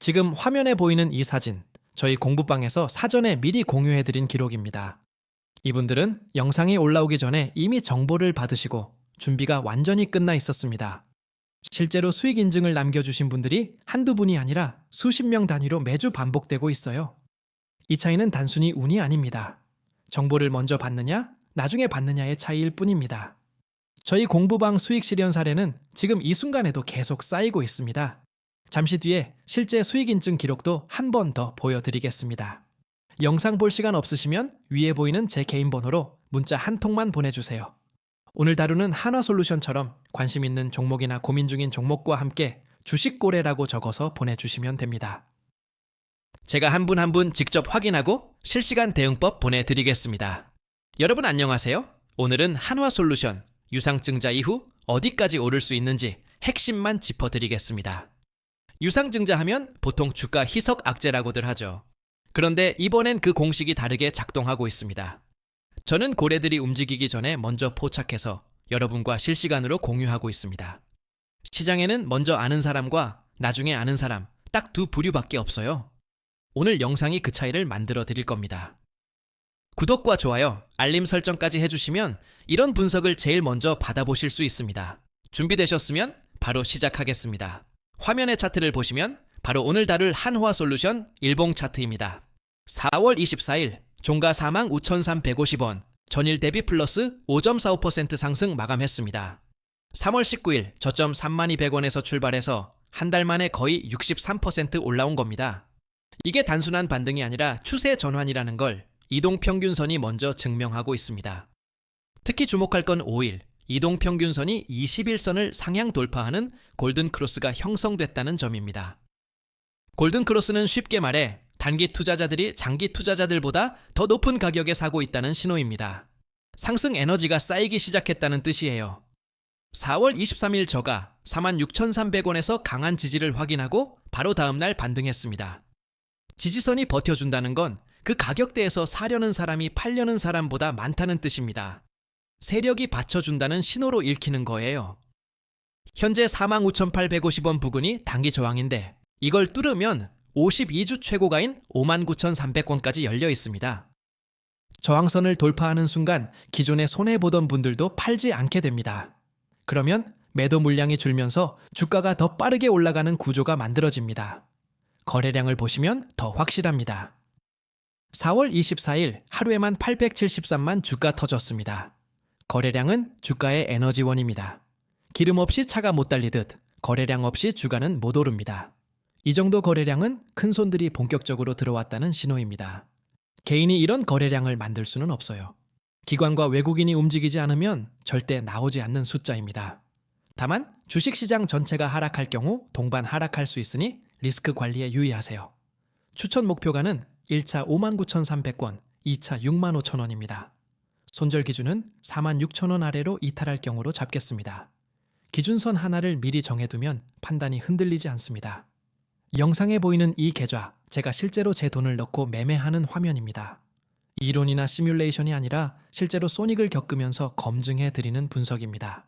지금 화면에 보이는 이 사진, 저희 공부방에서 사전에 미리 공유해드린 기록입니다. 이분들은 영상이 올라오기 전에 이미 정보를 받으시고 준비가 완전히 끝나 있었습니다. 실제로 수익 인증을 남겨주신 분들이 한두 분이 아니라 수십 명 단위로 매주 반복되고 있어요. 이 차이는 단순히 운이 아닙니다. 정보를 먼저 받느냐, 나중에 받느냐의 차이일 뿐입니다. 저희 공부방 수익 실현 사례는 지금 이 순간에도 계속 쌓이고 있습니다. 잠시 뒤에 실제 수익 인증 기록도 한 번 더 보여드리겠습니다. 영상 볼 시간 없으시면 위에 보이는 제 개인 번호로 문자 한 통만 보내주세요. 오늘 다루는 한화솔루션처럼 관심 있는 종목이나 고민 중인 종목과 함께 주식고래라고 적어서 보내주시면 됩니다. 제가 한 분 한 분 직접 확인하고 실시간 대응법 보내드리겠습니다. 여러분 안녕하세요. 오늘은 한화솔루션 유상증자 이후 어디까지 오를 수 있는지 핵심만 짚어드리겠습니다. 유상증자 하면 보통 주가 희석 악재라고들 하죠. 그런데 이번엔 그 공식이 다르게 작동하고 있습니다. 저는 고래들이 움직이기 전에 먼저 포착해서 여러분과 실시간으로 공유하고 있습니다. 시장에는 먼저 아는 사람과 나중에 아는 사람 딱 두 부류밖에 없어요. 오늘 영상이 그 차이를 만들어 드릴 겁니다. 구독과 좋아요, 알림 설정까지 해주시면 이런 분석을 제일 먼저 받아보실 수 있습니다. 준비되셨으면 바로 시작하겠습니다. 화면의 차트를 보시면 바로 오늘 다룰 한화솔루션 일봉 차트입니다. 4월 24일 종가 45,350원, 전일 대비 플러스 5.45% 상승 마감했습니다. 3월 19일 저점 32,100원에서 출발해서 한 달 만에 거의 63% 올라온 겁니다. 이게 단순한 반등이 아니라 추세 전환이라는 걸 이동평균선이 먼저 증명하고 있습니다. 특히 주목할 건 5일, 이동평균선이 21선을 상향 돌파하는 골든크로스가 형성됐다는 점입니다. 골든크로스는 쉽게 말해 단기 투자자들이 장기 투자자들보다 더 높은 가격에 사고 있다는 신호입니다. 상승 에너지가 쌓이기 시작했다는 뜻이에요. 4월 23일 저가 46,300원에서 강한 지지를 확인하고 바로 다음날 반등했습니다. 지지선이 버텨준다는 건 그 가격대에서 사려는 사람이 팔려는 사람보다 많다는 뜻입니다. 세력이 받쳐준다는 신호로 읽히는 거예요. 현재 45,850원 부근이 단기 저항인데 이걸 뚫으면 52주 최고가인 59,300원까지 열려 있습니다. 저항선을 돌파하는 순간 기존에 손해보던 분들도 팔지 않게 됩니다. 그러면 매도 물량이 줄면서 주가가 더 빠르게 올라가는 구조가 만들어집니다. 거래량을 보시면 더 확실합니다. 4월 24일 하루에만 873만 주가 터졌습니다. 거래량은 주가의 에너지원입니다. 기름 없이 차가 못 달리듯 거래량 없이 주가는 못 오릅니다. 이 정도 거래량은 큰 손들이 본격적으로 들어왔다는 신호입니다. 개인이 이런 거래량을 만들 수는 없어요. 기관과 외국인이 움직이지 않으면 절대 나오지 않는 숫자입니다. 다만 주식시장 전체가 하락할 경우 동반 하락할 수 있으니 리스크 관리에 유의하세요. 추천 목표가는 1차 59,300원, 2차 65,000원입니다. 손절 기준은 46,000원 아래로 이탈할 경우로 잡겠습니다. 기준선 하나를 미리 정해두면 판단이 흔들리지 않습니다. 영상에 보이는 이 계좌, 제가 실제로 제 돈을 넣고 매매하는 화면입니다. 이론이나 시뮬레이션이 아니라 실제로 손익을 겪으면서 검증해 드리는 분석입니다.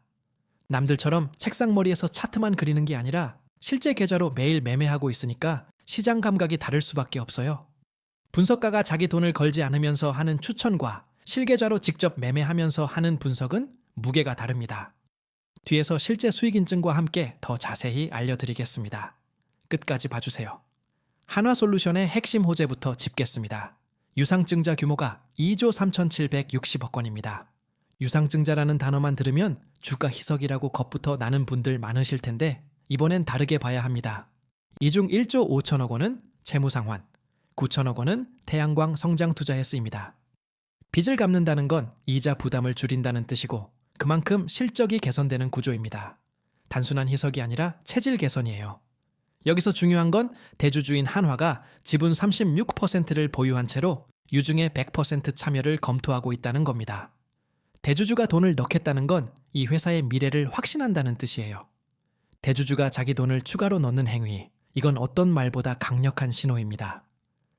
남들처럼 책상머리에서 차트만 그리는 게 아니라 실제 계좌로 매일 매매하고 있으니까 시장 감각이 다를 수밖에 없어요. 분석가가 자기 돈을 걸지 않으면서 하는 추천과 실계좌로 직접 매매하면서 하는 분석은 무게가 다릅니다. 뒤에서 실제 수익 인증과 함께 더 자세히 알려드리겠습니다. 끝까지 봐주세요. 한화솔루션의 핵심 호재부터 짚겠습니다. 유상증자 규모가 2조 3,760억 원입니다. 유상증자라는 단어만 들으면 주가 희석이라고 겁부터 나는 분들 많으실 텐데 이번엔 다르게 봐야 합니다. 이 중 1조 5천억 원은 채무상환, 9천억 원은 태양광 성장 투자에 쓰입니다. 빚을 갚는다는 건 이자 부담을 줄인다는 뜻이고 그만큼 실적이 개선되는 구조입니다. 단순한 희석이 아니라 체질 개선이에요. 여기서 중요한 건 대주주인 한화가 지분 36%를 보유한 채로 유증의 100% 참여를 검토하고 있다는 겁니다. 대주주가 돈을 넣겠다는 건 이 회사의 미래를 확신한다는 뜻이에요. 대주주가 자기 돈을 추가로 넣는 행위, 이건 어떤 말보다 강력한 신호입니다.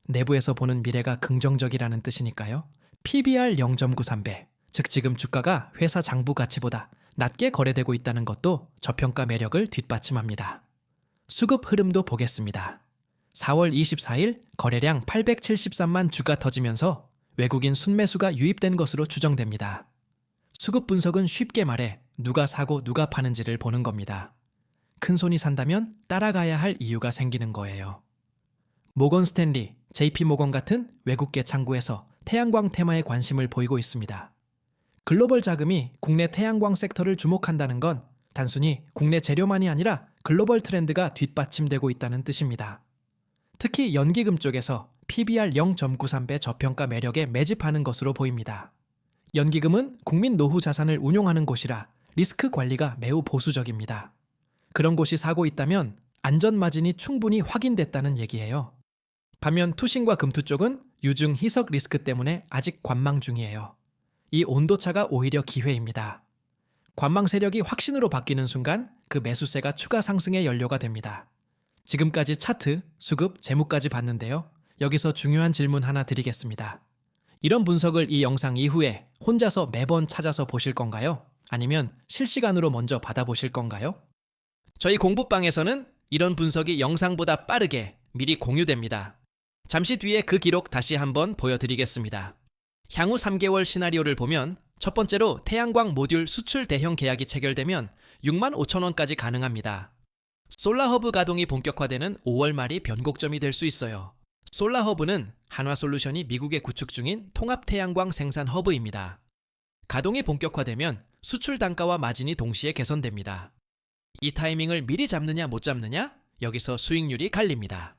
내부에서 보는 미래가 긍정적이라는 뜻이니까요. PBR 0.93배, 즉 지금 주가가 회사 장부 가치보다 낮게 거래되고 있다는 것도 저평가 매력을 뒷받침합니다. 수급 흐름도 보겠습니다. 4월 24일 거래량 873만 주가 터지면서 외국인 순매수가 유입된 것으로 추정됩니다. 수급 분석은 쉽게 말해 누가 사고 누가 파는지를 보는 겁니다. 큰 손이 산다면 따라가야 할 이유가 생기는 거예요. 모건 스탠리, JP 모건 같은 외국계 창구에서 태양광 테마에 관심을 보이고 있습니다. 글로벌 자금이 국내 태양광 섹터를 주목한다는 건 단순히 국내 재료만이 아니라 글로벌 트렌드가 뒷받침되고 있다는 뜻입니다. 특히 연기금 쪽에서 PBR 0.93배 저평가 매력에 매집하는 것으로 보입니다. 연기금은 국민 노후 자산을 운용하는 곳이라 리스크 관리가 매우 보수적입니다. 그런 곳이 사고 있다면 안전 마진이 충분히 확인됐다는 얘기예요. 반면 투신과 금투 쪽은 유증 희석 리스크 때문에 아직 관망 중이에요. 이 온도차가 오히려 기회입니다. 관망 세력이 확신으로 바뀌는 순간 그 매수세가 추가 상승의 연료가 됩니다. 지금까지 차트, 수급, 재무까지 봤는데요. 여기서 중요한 질문 하나 드리겠습니다. 이런 분석을 이 영상 이후에 혼자서 매번 찾아서 보실 건가요? 아니면 실시간으로 먼저 받아보실 건가요? 저희 공부방에서는 이런 분석이 영상보다 빠르게 미리 공유됩니다. 잠시 뒤에 그 기록 다시 한번 보여드리겠습니다. 향후 3개월 시나리오를 보면 첫 번째로 태양광 모듈 수출 대형 계약이 체결되면 6만 5천 원까지 가능합니다. 솔라허브 가동이 본격화되는 5월 말이 변곡점이 될 수 있어요. 솔라허브는 한화솔루션이 미국에 구축 중인 통합 태양광 생산 허브입니다. 가동이 본격화되면 수출 단가와 마진이 동시에 개선됩니다. 이 타이밍을 미리 잡느냐 못 잡느냐? 여기서 수익률이 갈립니다.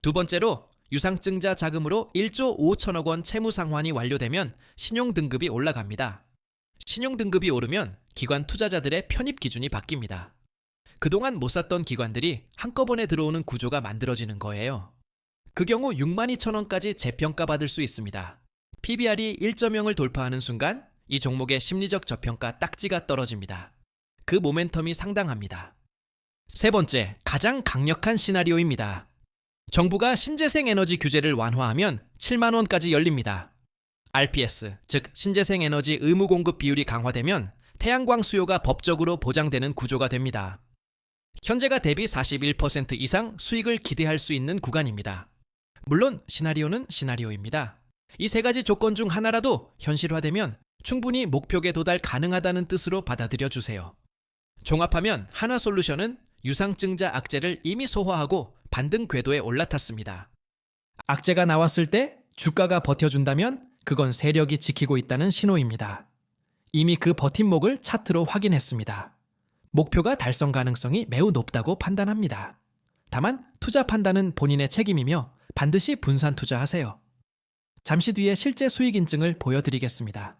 두 번째로 유상증자 자금으로 1조 5천억 원 채무 상환이 완료되면 신용등급이 올라갑니다. 신용등급이 오르면 기관 투자자들의 편입 기준이 바뀝니다. 그동안 못 샀던 기관들이 한꺼번에 들어오는 구조가 만들어지는 거예요. 그 경우 6만 2천 원까지 재평가 받을 수 있습니다. PBR이 1.0을 돌파하는 순간 이 종목의 심리적 저평가 딱지가 떨어집니다. 그 모멘텀이 상당합니다. 세 번째, 가장 강력한 시나리오입니다. 정부가 신재생 에너지 규제를 완화하면 7만 원까지 열립니다. RPS, 즉 신재생 에너지 의무 공급 비율이 강화되면 태양광 수요가 법적으로 보장되는 구조가 됩니다. 현재가 대비 41% 이상 수익을 기대할 수 있는 구간입니다. 물론 시나리오는 시나리오입니다. 이 세 가지 조건 중 하나라도 현실화되면 충분히 목표에 도달 가능하다는 뜻으로 받아들여 주세요. 종합하면 한화솔루션은 유상증자 악재를 이미 소화하고 반등 궤도에 올라탔습니다. 악재가 나왔을 때 주가가 버텨준다면 그건 세력이 지키고 있다는 신호입니다. 이미 그 버팀목을 차트로 확인했습니다. 목표가 달성 가능성이 매우 높다고 판단합니다. 다만 투자 판단은 본인의 책임이며 반드시 분산 투자하세요. 잠시 뒤에 실제 수익 인증을 보여드리겠습니다.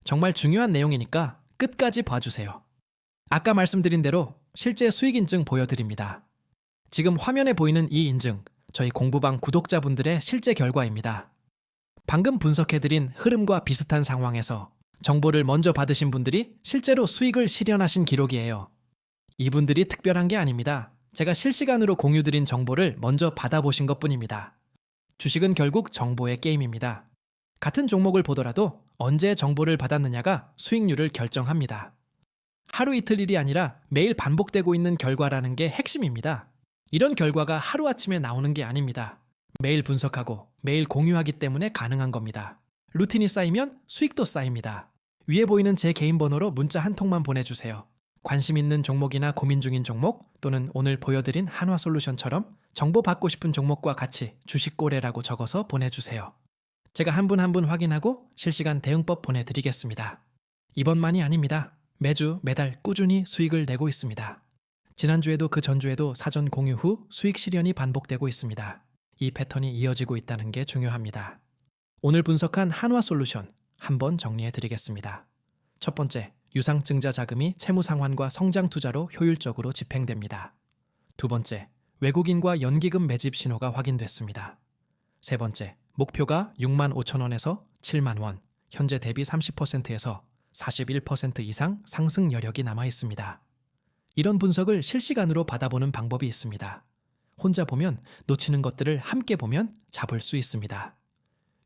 정말 중요한 내용이니까 끝까지 봐주세요. 아까 말씀드린 대로 실제 수익 인증 보여드립니다. 지금 화면에 보이는 이 인증, 저희 공부방 구독자분들의 실제 결과입니다. 방금 분석해드린 흐름과 비슷한 상황에서 정보를 먼저 받으신 분들이 실제로 수익을 실현하신 기록이에요. 이분들이 특별한 게 아닙니다. 제가 실시간으로 공유드린 정보를 먼저 받아보신 것뿐입니다. 주식은 결국 정보의 게임입니다. 같은 종목을 보더라도 언제 정보를 받았느냐가 수익률을 결정합니다. 하루 이틀 일이 아니라 매일 반복되고 있는 결과라는 게 핵심입니다. 이런 결과가 하루아침에 나오는 게 아닙니다. 매일 분석하고 매일 공유하기 때문에 가능한 겁니다. 루틴이 쌓이면 수익도 쌓입니다. 위에 보이는 제 개인 번호로 문자 한 통만 보내주세요. 관심 있는 종목이나 고민 중인 종목 또는 오늘 보여드린 한화솔루션처럼 정보 받고 싶은 종목과 같이 주식 거래라고 적어서 보내주세요. 제가 한 분 한 분 확인하고 실시간 대응법 보내드리겠습니다. 이번만이 아닙니다. 매주 매달 꾸준히 수익을 내고 있습니다. 지난주에도 그 전주에도 사전 공유 후 수익 실현이 반복되고 있습니다. 이 패턴이 이어지고 있다는 게 중요합니다. 오늘 분석한 한화솔루션 한번 정리해 드리겠습니다. 첫 번째, 유상증자 자금이 채무 상환과 성장 투자로 효율적으로 집행됩니다. 두 번째, 외국인과 연기금 매집 신호가 확인됐습니다. 세 번째, 목표가 6만 5천 원에서 7만 원, 현재 대비 30%에서 41% 이상 상승 여력이 남아 있습니다. 이런 분석을 실시간으로 받아보는 방법이 있습니다. 혼자 보면 놓치는 것들을 함께 보면 잡을 수 있습니다.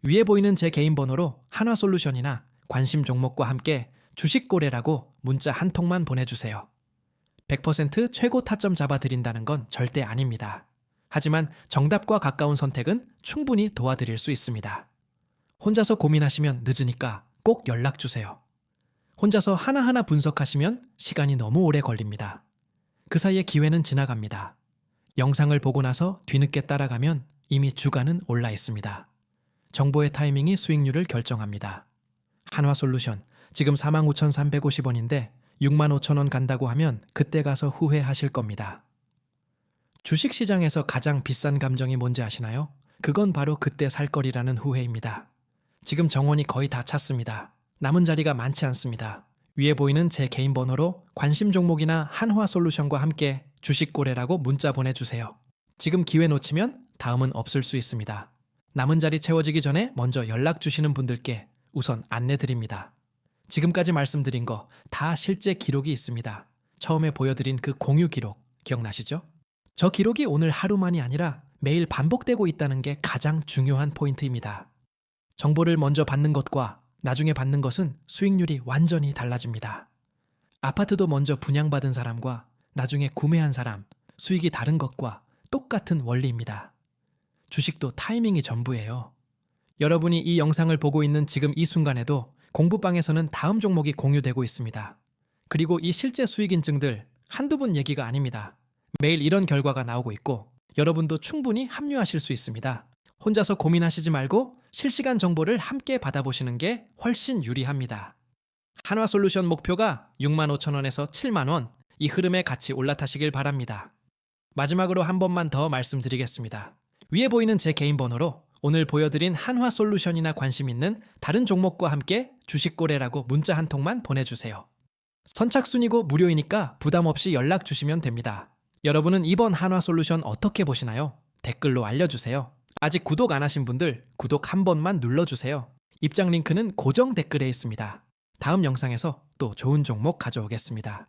위에 보이는 제 개인 번호로 한화솔루션이나 관심 종목과 함께 주식 거래라고 문자 한 통만 보내주세요. 100% 최고 타점 잡아드린다는 건 절대 아닙니다. 하지만 정답과 가까운 선택은 충분히 도와드릴 수 있습니다. 혼자서 고민하시면 늦으니까 꼭 연락 주세요. 혼자서 하나하나 분석하시면 시간이 너무 오래 걸립니다. 그 사이에 기회는 지나갑니다. 영상을 보고 나서 뒤늦게 따라가면 이미 주가는 올라 있습니다. 정보의 타이밍이 수익률을 결정합니다. 한화솔루션 지금 45,350원인데 65,000원 간다고 하면 그때 가서 후회하실 겁니다. 주식시장에서 가장 비싼 감정이 뭔지 아시나요? 그건 바로 그때 살 거리라는 후회입니다. 지금 정원이 거의 다 찼습니다. 남은 자리가 많지 않습니다. 위에 보이는 제 개인 번호로 관심 종목이나 한화솔루션과 함께 주식고래라고 문자 보내주세요. 지금 기회 놓치면 다음은 없을 수 있습니다. 남은 자리 채워지기 전에 먼저 연락 주시는 분들께 우선 안내드립니다. 지금까지 말씀드린 거 다 실제 기록이 있습니다. 처음에 보여드린 그 공유 기록 기억나시죠? 저 기록이 오늘 하루만이 아니라 매일 반복되고 있다는 게 가장 중요한 포인트입니다. 정보를 먼저 받는 것과 나중에 받는 것은 수익률이 완전히 달라집니다. 아파트도 먼저 분양받은 사람과 나중에 구매한 사람, 수익이 다른 것과 똑같은 원리입니다. 주식도 타이밍이 전부예요. 여러분이 이 영상을 보고 있는 지금 이 순간에도 공부방에서는 다음 종목이 공유되고 있습니다. 그리고 이 실제 수익 인증들 한두 분 얘기가 아닙니다. 매일 이런 결과가 나오고 있고 여러분도 충분히 합류하실 수 있습니다. 혼자서 고민하시지 말고 실시간 정보를 함께 받아보시는 게 훨씬 유리합니다. 한화솔루션 목표가 65,000원에서 7만원, 이 흐름에 같이 올라타시길 바랍니다. 마지막으로 한 번만 더 말씀드리겠습니다. 위에 보이는 제 개인 번호로 오늘 보여드린 한화솔루션이나 관심 있는 다른 종목과 함께 주식고래라고 문자 한 통만 보내주세요. 선착순이고 무료이니까 부담 없이 연락 주시면 됩니다. 여러분은 이번 한화솔루션 어떻게 보시나요? 댓글로 알려주세요. 아직 구독 안 하신 분들 구독 한 번만 눌러주세요. 입장 링크는 고정 댓글에 있습니다. 다음 영상에서 또 좋은 종목 가져오겠습니다.